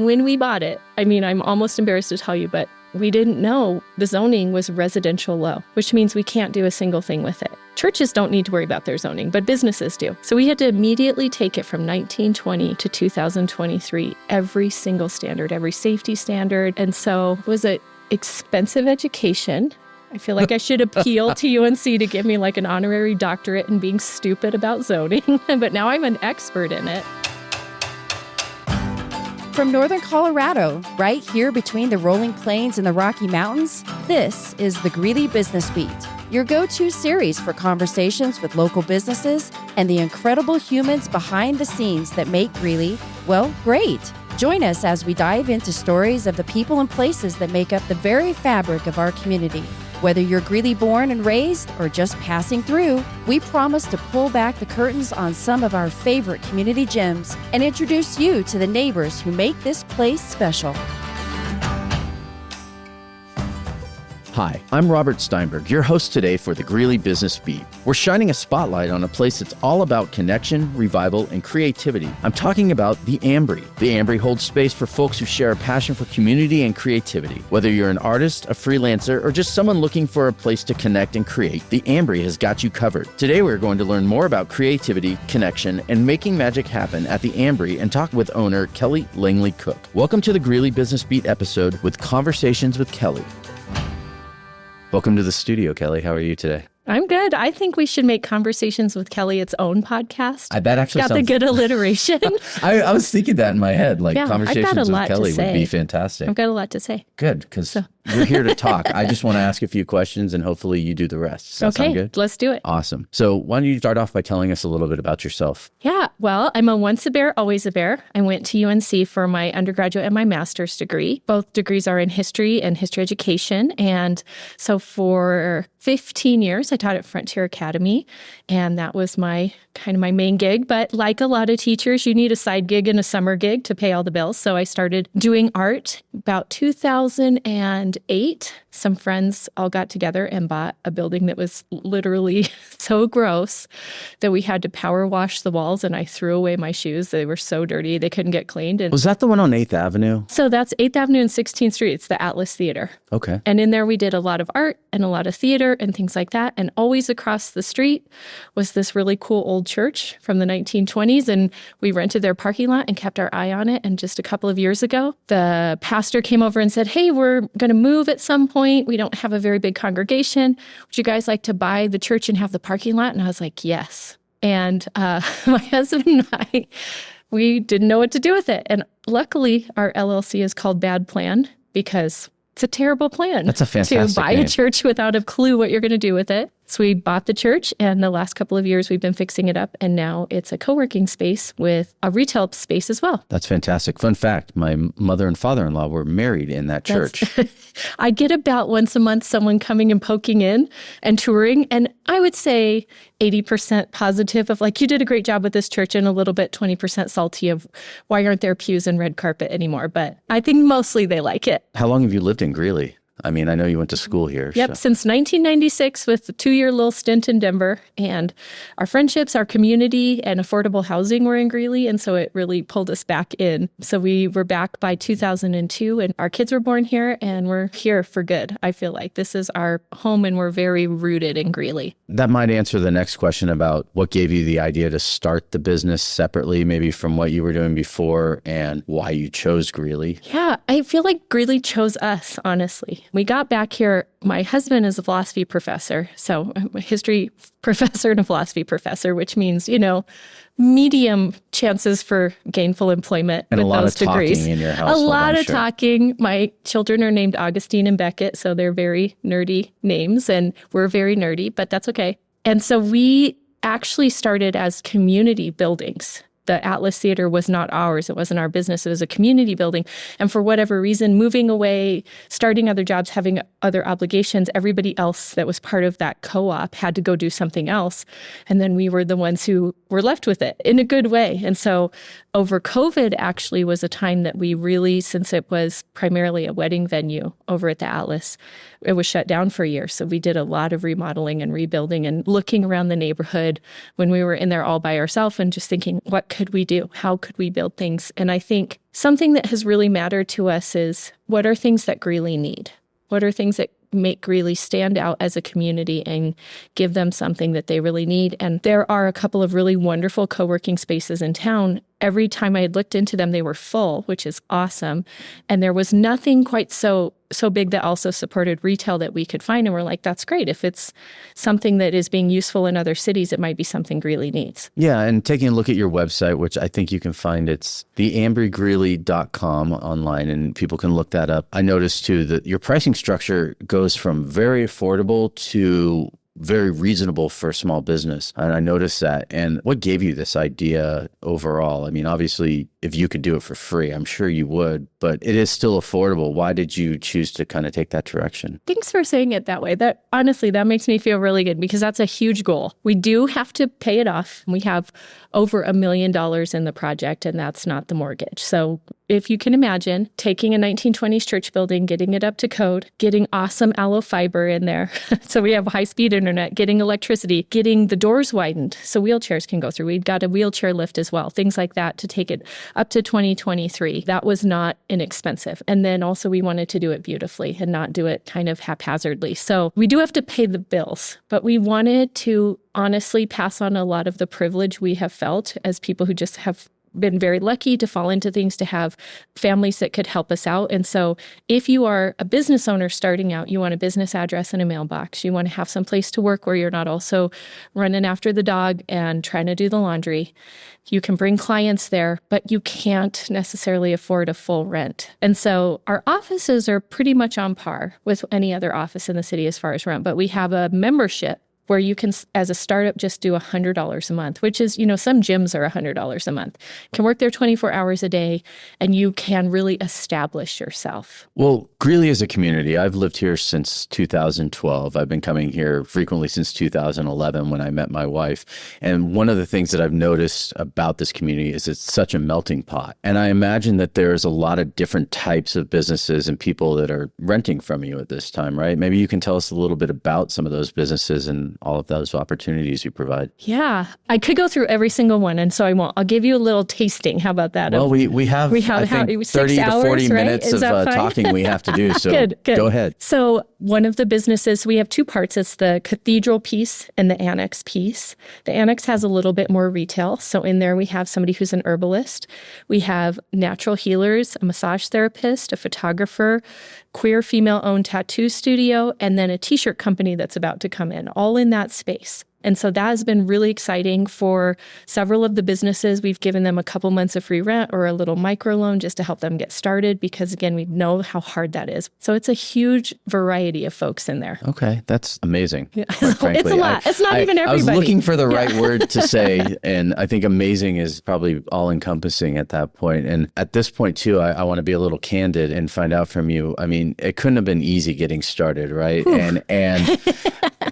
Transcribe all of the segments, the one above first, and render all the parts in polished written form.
when we bought it, I mean, I'm almost embarrassed to tell you, but we didn't know the zoning was residential low, which means we can't do a single thing with it. Churches don't need to worry about their zoning, but businesses do. So we had to immediately take it from 1920 to 2023, every single standard, every safety standard. And so it was an expensive education. I feel like I should appeal to UNC to give me like an honorary doctorate in being stupid about zoning, but now I'm an expert in it. From northern Colorado, right here between the rolling plains and the Rocky Mountains, this is the Greeley Business Beat, your go-to series for conversations with local businesses and the incredible humans behind the scenes that make Greeley, well, great. Join us as we dive into stories of the people and places that make up the very fabric of our community. Whether you're Greeley born and raised or just passing through, we promise to pull back the curtains on some of our favorite community gems and introduce you to the neighbors who make this place special. Hi, I'm Robert Steinberg, your host today for the Greeley Business Beat. We're shining a spotlight on a place that's all about connection, revival, and creativity. I'm talking about the Ambry. The Ambry holds space for folks who share a passion for community and creativity. Whether you're an artist, a freelancer, or just someone looking for a place to connect and create, the Ambry has got you covered. Today, we're going to learn more about creativity, connection, and making magic happen at the Ambry and talk with owner Kelly Langley Cook. Welcome to the Greeley Business Beat episode with Conversations with Kelly. Welcome to the studio, Kelly. How are you today? I'm good. I think we should make Conversations with Kelly its own podcast. That actually got the good alliteration. I was thinking that in my head, like Conversations with Kelly would be fantastic. I've got a lot to say. Good, because we're here to talk. I just want to ask a few questions and hopefully you do the rest. Does that sound good? Let's do it. Awesome. So why don't you start off by telling us a little bit about yourself? Yeah, well, I'm a once a bear, always a bear. I went to UNC for my undergraduate and my master's degree. Both degrees are in history and history education. And so for 15 years, I taught at Frontier Academy, and that was my main gig. But like a lot of teachers, you need a side gig and a summer gig to pay all the bills. So I started doing art about 2008. Some friends all got together and bought a building that was literally so gross that we had to power wash the walls, and I threw away my shoes. They were so dirty, they couldn't get cleaned. And was that the one on 8th Avenue? So that's 8th Avenue and 16th Street. It's the Atlas Theater. Okay. And in there we did a lot of art and a lot of theater and things like that. And always across the street was this really cool old church from the 1920s. And we rented their parking lot and kept our eye on it. And just a couple of years ago, the pastor came over and said, "Hey, we're going to move at some point. We don't have a very big congregation. Would you guys like to buy the church and have the parking lot?" And I was like, yes. And my husband and I, we didn't know what to do with it. And luckily, our LLC is called Bad Plan because it's a terrible plan. That's a fantastic to buy name. a church without a clue what you're going to do with it. So we bought the church, and the last couple of years we've been fixing it up, and now it's a co-working space with a retail space as well. That's fantastic. Fun fact, my mother and father-in-law were married in that church. I get about once a month someone coming and poking in and touring, and I would say 80% positive of like, you did a great job with this church, and a little bit 20% salty of why aren't there pews and red carpet anymore? But I think mostly they like it. How long have you lived in Greeley? I mean, I know you went to school here. Yep, since 1996 with a 2-year little stint in Denver. And our friendships, our community, and affordable housing were in Greeley. And so it really pulled us back in. So we were back by 2002, and our kids were born here, and we're here for good. I feel like this is our home, and we're very rooted in Greeley. That might answer the next question about what gave you the idea to start the business separately, maybe from what you were doing before, and why you chose Greeley. Yeah, I feel like Greeley chose us, honestly. We got back here. My husband is a philosophy professor, so I'm a history professor and a philosophy professor, which means, medium chances for gainful employment and with those degrees. Talking in your household, a lot of talking. My children are named Augustine and Beckett, so they're very nerdy names, and we're very nerdy, but that's okay. And so we actually started as community buildings. The Atlas Theater was not ours. It wasn't our business. It was a community building. And for whatever reason, moving away, starting other jobs, having other obligations, everybody else that was part of that co-op had to go do something else. And then we were the ones who were left with it in a good way. And so over COVID actually was a time that we really, since it was primarily a wedding venue over at the Atlas, it was shut down for a year. So we did a lot of remodeling and rebuilding and looking around the neighborhood when we were in there all by ourselves and just thinking, what could we do? How could we build things? And I think something that has really mattered to us is, what are things that Greeley need? What are things that make Greeley stand out as a community and give them something that they really need? And there are a couple of really wonderful co-working spaces in town. Every time I had looked into them, they were full, which is awesome. And there was nothing quite so big that also supported retail that we could find. And we're like, that's great. If it's something that is being useful in other cities, it might be something Greeley needs. Yeah, and taking a look at your website, which I think you can find, it's theambrygreeley.com online, and people can look that up. I noticed too that your pricing structure goes from very affordable to very reasonable for a small business. And I noticed that. And what gave you this idea overall? I mean, obviously, if you could do it for free, I'm sure you would, but it is still affordable. Why did you choose to kind of take that direction? Thanks for saying it that way. That honestly, that makes me feel really good, because that's a huge goal. We do have to pay it off. We have over $1 million in the project, and that's not the mortgage. So if you can imagine taking a 1920s church building, getting it up to code, getting awesome aloe fiber in there. So we have high-speed internet, getting electricity, getting the doors widened so wheelchairs can go through. We've got a wheelchair lift as well, things like that to take it up to 2023. That was not inexpensive. And then also we wanted to do it beautifully and not do it kind of haphazardly. So we do have to pay the bills, but we wanted to honestly pass on a lot of the privilege we have felt as people who just have been very lucky to fall into things, to have families that could help us out. And so if you are a business owner starting out, you want a business address and a mailbox. You want to have some place to work where you're not also running after the dog and trying to do the laundry. You can bring clients there, but you can't necessarily afford a full rent. And so our offices are pretty much on par with any other office in the city as far as rent, but we have a membership where you can, as a startup, just do $100 a month, which is, some gyms are $100 a month. You can work there 24 hours a day, and you can really establish yourself. Well, Greeley is a community. I've lived here since 2012. I've been coming here frequently since 2011 when I met my wife. And one of the things that I've noticed about this community is it's such a melting pot. And I imagine that there's a lot of different types of businesses and people that are renting from you at this time, right? Maybe you can tell us a little bit about some of those businesses and all of those opportunities you provide. Yeah, I could go through every single one, and so I won't. I'll give you a little tasting. How about that? Well, we have I think 30 to 40 minutes of talking we have to do, so good. Go ahead. So one of the businesses, we have two parts. It's the cathedral piece and the annex piece. The annex has a little bit more retail. So in there we have somebody who's an herbalist. We have natural healers, a massage therapist, a photographer, queer female-owned tattoo studio, and then a t-shirt company that's about to come in, all in that space. And so that has been really exciting for several of the businesses. We've given them a couple months of free rent or a little microloan just to help them get started, because again, we know how hard that is. So it's a huge variety of folks in there. Okay, that's amazing. Yeah. It's a lot. It's not even everybody. I was looking for the right word to say, and I think amazing is probably all-encompassing at that point. And at this point too, I want to be a little candid and find out from you. I mean, it couldn't have been easy getting started, right? Whew. And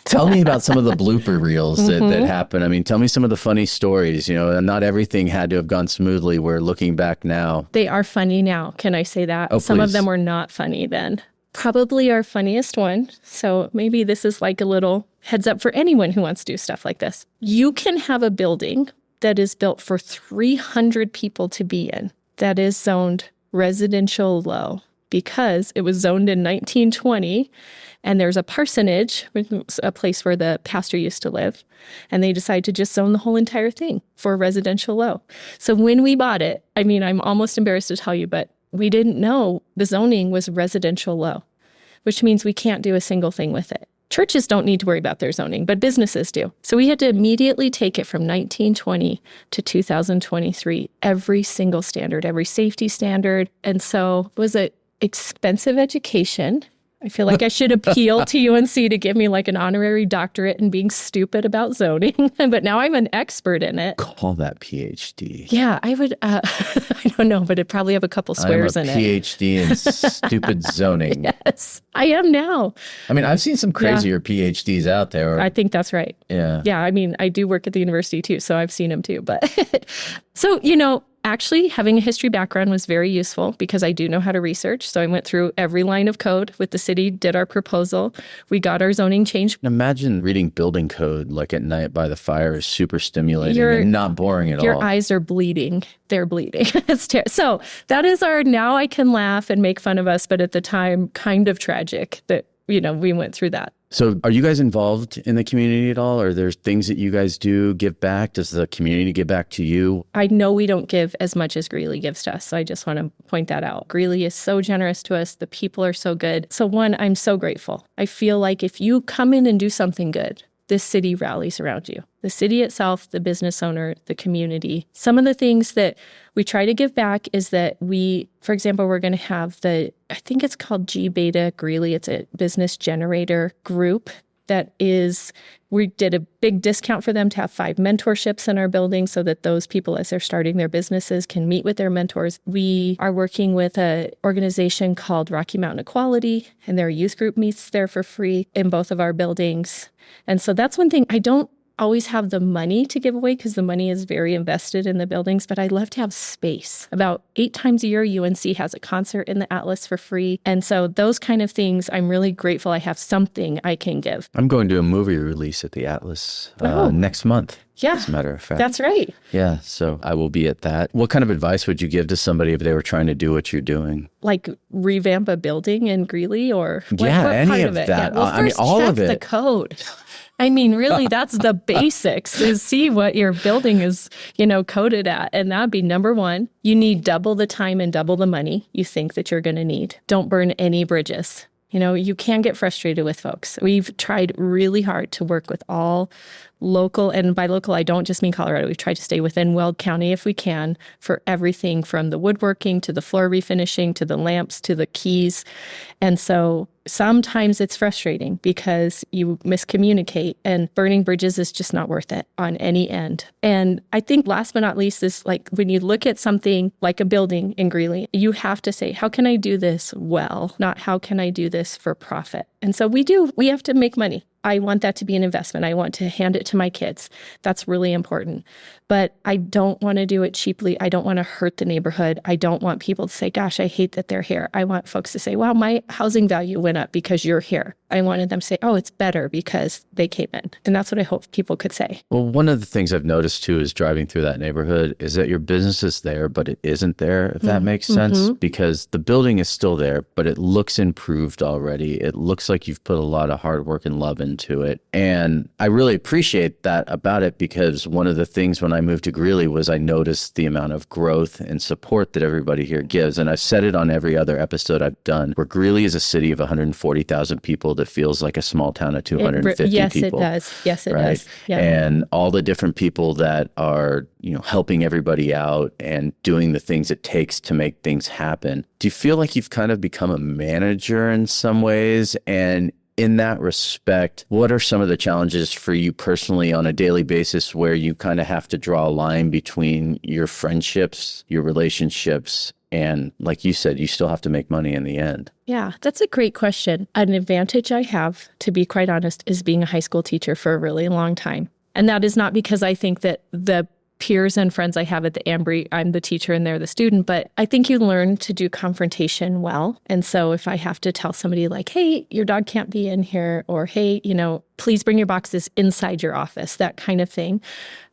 tell me about some of the blooper reels that happen. I mean, tell me some of the funny stories. Not everything had to have gone smoothly. We're looking back now. They are funny now. Can I say that? Oh, some please. of them were not funny then. Probably our funniest one. So maybe this is like a little heads up for anyone who wants to do stuff like this. You can have a building that is built for 300 people to be in that is zoned residential low, because it was zoned in 1920. And there's a parsonage, which was a place where the pastor used to live. And they decided to just zone the whole entire thing for residential low. So when we bought it, I mean, I'm almost embarrassed to tell you, but we didn't know the zoning was residential low, which means we can't do a single thing with it. Churches don't need to worry about their zoning, but businesses do. So we had to immediately take it from 1920 to 2023, every single standard, every safety standard. And so it was an expensive education. I feel like I should appeal to UNC to give me like an honorary doctorate in being stupid about zoning, but now I'm an expert in it. Call that PhD. Yeah, I would, I don't know, but it'd probably have a couple swears in it. I'm a PhD in stupid zoning. Yes, I am now. I mean, I've seen some crazier PhDs out there. I think that's right. Yeah. Yeah, I mean, I do work at the university too, so I've seen them too. But so, Actually, having a history background was very useful because I do know how to research. So I went through every line of code with the city, did our proposal. We got our zoning change. Imagine reading building code like at night by the fire is super stimulating and not boring at all. Your eyes are bleeding. They're bleeding. It's terrible. So that is now I can laugh and make fun of us, but at the time, kind of tragic that, we went through that. So are you guys involved in the community at all? Are there things that you guys do, give back? Does the community give back to you? I know we don't give as much as Greeley gives to us. So I just want to point that out. Greeley is so generous to us. The people are so good. So one, I'm so grateful. I feel like if you come in and do something good, this city rallies around you. The city itself, the business owner, the community. Some of the things that we try to give back is that for example, we're going to have I think it's called G Beta Greeley. It's a business generator group we did a big discount for them to have 5 mentorships in our building so that those people, as they're starting their businesses, can meet with their mentors. We are working with an organization called Rocky Mountain Equality, and their youth group meets there for free in both of our buildings. And so that's one thing. I don't always have the money to give away because the money is very invested in the buildings, but I love to have space. About 8 times a year, UNC has a concert in the Atlas for free. And so those kind of things, I'm really grateful I have something I can give. I'm going to a movie release at the Atlas next month. Yeah, as a matter of fact. That's right. Yeah, so I will be at that. What kind of advice would you give to somebody if they were trying to do what you're doing? Like revamp a building in Greeley or what any part of it? that. Yeah. Well, first all check of it. the code. I mean, really, that's the basics is see what your building is, coded at. And that'd be number one. You need double the time and double the money you think that you're going to need. Don't burn any bridges. You can get frustrated with folks. We've tried really hard to work with all local, and by local, I don't just mean Colorado. We've tried to stay within Weld County if we can for everything from the woodworking to the floor refinishing to the lamps to the keys. And so sometimes it's frustrating because you miscommunicate and burning bridges is just not worth it on any end. And I think last but not least is like when you look at something like a building in Greeley, you have to say, how can I do this well? Not how can I do this for profit? And so we have to make money. I want that to be an investment. I want to hand it to my kids. That's really important. But I don't want to do it cheaply. I don't want to hurt the neighborhood. I don't want people to say, gosh, I hate that they're here. I want folks to say, wow, my housing value went up because you're here. I wanted them to say, oh, it's better because they came in. And that's what I hope people could say. Well, one of the things I've noticed too is driving through that neighborhood is that your business is there, but it isn't there, if that makes sense, because the building is still there, but it looks improved already. It looks like you've put a lot of hard work and love into it. And I really appreciate that about it because one of the things when I moved to Greeley was I noticed the amount of growth and support that everybody here gives. And I've said it on every other episode I've done, where Greeley is a city of 140,000 people that feels like a small town of 250 yes, people. Yes, it does. Yeah. And all the different people that are, helping everybody out and doing the things it takes to make things happen. Do you feel like you've kind of become a manager in some ways? And in that respect, what are some of the challenges for you personally on a daily basis where you kind of have to draw a line between your friendships, your relationships, and like you said, you still have to make money in the end? Yeah, that's a great question. An advantage I have, to be quite honest, is being a high school teacher for a really long time. And that is not because I think that the peers and friends I have at the Ambry, I'm the teacher and they're the student, but I think you learn to do confrontation well. And so if I have to tell somebody like, hey, your dog can't be in here, or hey, please bring your boxes inside your office, that kind of thing,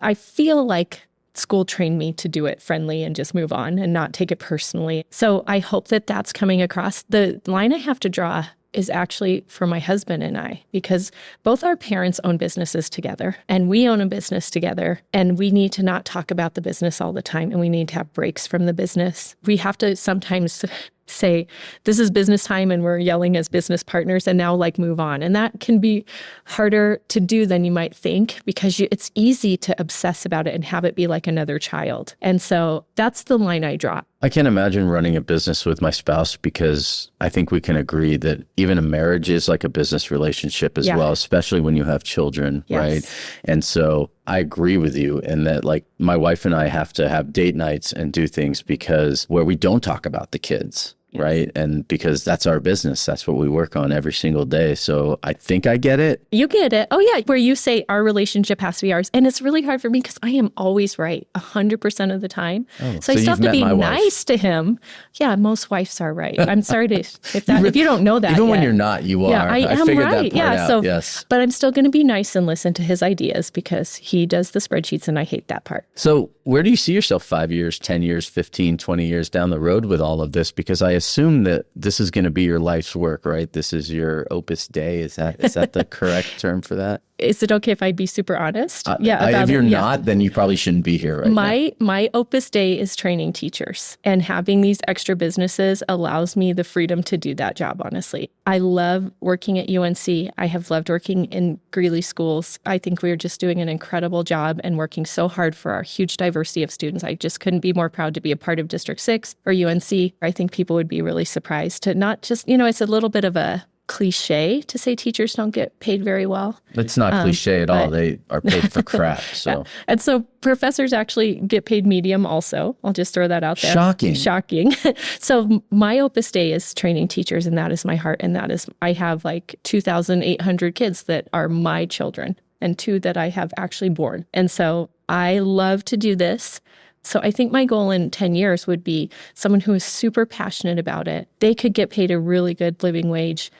I feel like school trained me to do it friendly and just move on and not take it personally. So I hope that that's coming across. The line I have to draw is actually for my husband and I, because both our parents own businesses together and we own a business together, and we need to not talk about the business all the time, and we need to have breaks from the business. We have to sometimes say, this is business time and we're yelling as business partners, and now move on. And that can be harder to do than you might think because it's easy to obsess about it and have it be like another child. And so that's the line I draw. I can't imagine running a business with my spouse because I think we can agree that even a marriage is like a business relationship as well, especially when you have children, right? And so I agree with you in that my wife and I have to have date nights and do things because where we don't talk about the kids. right? And because that's our business, that's what we work on every single day. So I think I get it. You get it. Oh, yeah. Where you say our relationship has to be ours. And it's really hard for me because I am always right 100% of the time. So I still have to be nice to him. Yeah, most wives are right. I'm sorry to, if you don't know that Even yet. when you're not, you are. Yeah, I am figured right. that part out. So, yes. But I'm still going to be nice and listen to his ideas because he does the spreadsheets and I hate that part. So where do you see yourself 5 years, 10 years, 15, 20 years down the road with all of this? Because I assume that this is going to be your life's work, right? This is your opus dei. Is that the correct term for that? Is it okay if I'd be super honest? If you're not, then you probably shouldn't be here right now. My opus dei is training teachers, and having these extra businesses allows me the freedom to do that job, honestly. I love working at UNC. I have loved working in Greeley schools. I think we are just doing an incredible job and working so hard for our huge diversity of students. I just couldn't be more proud to be a part of District 6 or UNC. I think people would be really surprised to not just, it's a little bit of a cliche to say teachers don't get paid very well. It's not cliche at all. They are paid for crap. So. Yeah. And so professors actually get paid medium also. I'll just throw that out there. Shocking. So my opus dei is training teachers, and that is my heart. And that is, I have like 2,800 kids that are my children and 2 that I have actually born. And so I love to do this. So I think my goal in 10 years would be someone who is super passionate about it. They could get paid a really good living wage,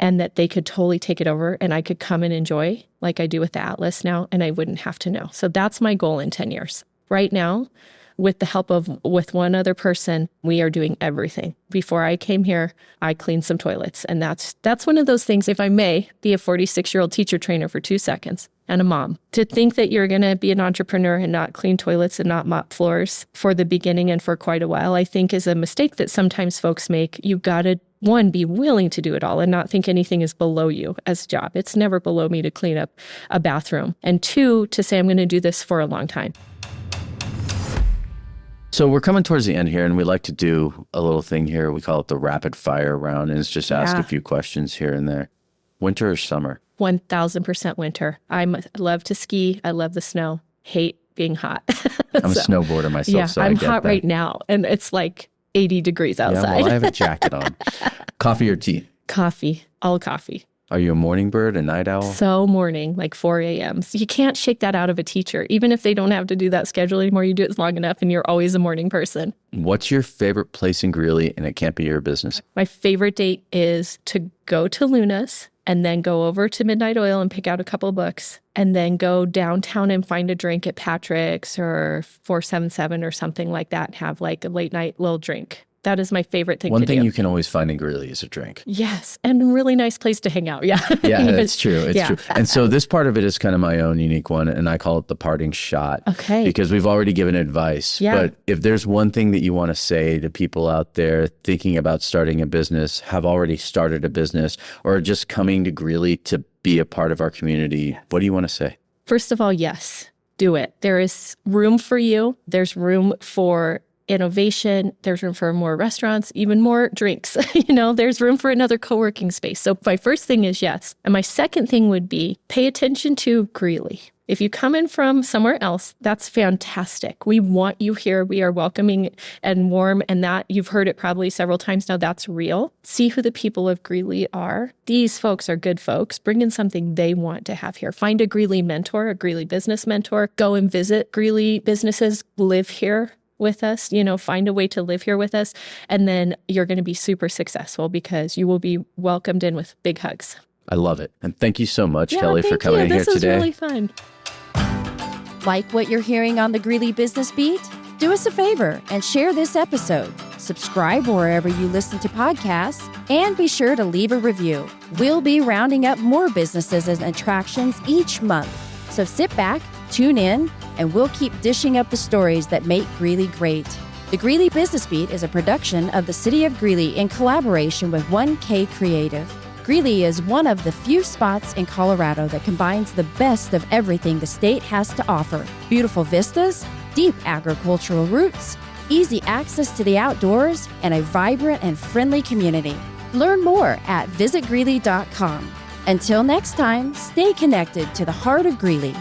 and that they could totally take it over and I could come and enjoy like I do with the Atlas now, and I wouldn't have to know. So that's my goal in 10 years. Right now, with the help of one other person, we are doing everything. Before I came here, I cleaned some toilets. And that's one of those things, if I may be a 46-year-old teacher trainer for 2 seconds and a mom, to think that you're going to be an entrepreneur and not clean toilets and not mop floors for the beginning and for quite a while, I think is a mistake that sometimes folks make. You got to, one, be willing to do it all and not think anything is below you as a job. It's never below me to clean up a bathroom. And 2, to say I'm going to do this for a long time. So we're coming towards the end here, and we like to do a little thing here. We call it the rapid fire round, and it's just ask a few questions here and there. Winter or summer? 1,000% winter. I love to ski. I love the snow. Hate being hot. I'm a snowboarder myself, yeah, so I'm I get hot that. Right now, and it's like 80 degrees outside. Yeah, well, I have a jacket on. Coffee or tea? Coffee. All coffee. Are you a morning bird, a night owl? So morning, like 4 a.m. So you can't shake that out of a teacher. Even if they don't have to do that schedule anymore, you do it long enough and you're always a morning person. What's your favorite place in Greeley, and it can't be your business? My favorite date is to go to Luna's and then go over to Midnight Oil and pick out a couple of books and then go downtown and find a drink at Patrick's or 477 or something like that and have like a late night little drink. That is my favorite thing to do. One thing you can always find in Greeley is a drink. Yes, and a really nice place to hang out. Yeah, yeah, it's true. It's true. And so this part of it is kind of my own unique one, and I call it the parting shot. Okay. Because we've already given advice. Yeah. But if there's one thing that you want to say to people out there thinking about starting a business, have already started a business, or just coming to Greeley to be a part of our community, what do you want to say? First of all, yes, do it. There is room for you. There's room for innovation. There's room for more restaurants, even more drinks. There's room for another co-working space. So my first thing is yes. And my second thing would be pay attention to Greeley. If you come in from somewhere else, that's fantastic. We want you here. We are welcoming and warm, and that you've heard it probably several times now. That's real. See who the people of Greeley are. These folks are good folks. Bring in something they want to have here. Find a Greeley mentor, a Greeley business mentor. Go and visit Greeley businesses. Live here with us, find a way to live here with us. And then you're going to be super successful because you will be welcomed in with big hugs. I love it. And thank you so much, Kelly, for coming in here today. This was really fun. Like what you're hearing on the Greeley Business Beat? Do us a favor and share this episode. Subscribe wherever you listen to podcasts, and be sure to leave a review. We'll be rounding up more businesses and attractions each month. So sit back, tune in, and we'll keep dishing up the stories that make Greeley great. The Greeley Business Beat is a production of the City of Greeley in collaboration with 1K Creative. Greeley is one of the few spots in Colorado that combines the best of everything the state has to offer. Beautiful vistas, deep agricultural roots, easy access to the outdoors, and a vibrant and friendly community. Learn more at visitgreeley.com. Until next time, stay connected to the heart of Greeley.